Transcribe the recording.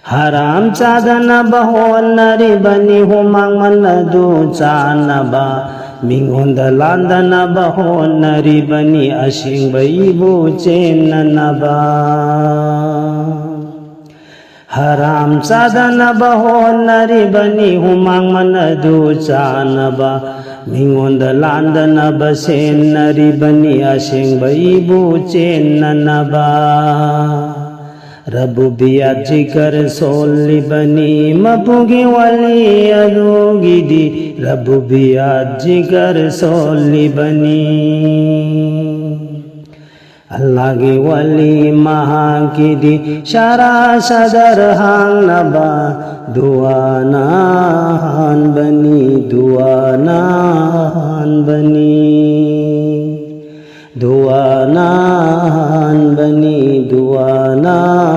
Haram chadana bahonari bani humang manadu chanaba Mingonda landana bahonari bani asing baibu chenanaba Haram sadana bahonari bani humang manadu chanaba Mingonda landana basenari bani asing baibu chenanaba Rabu biat jikar soli bani mapugi wali adugidi Rabu biat jikar soli bani Allah ki wali mahakidi syara sadar hang naba duanahan bani duanahan bani duanahan bani duanahan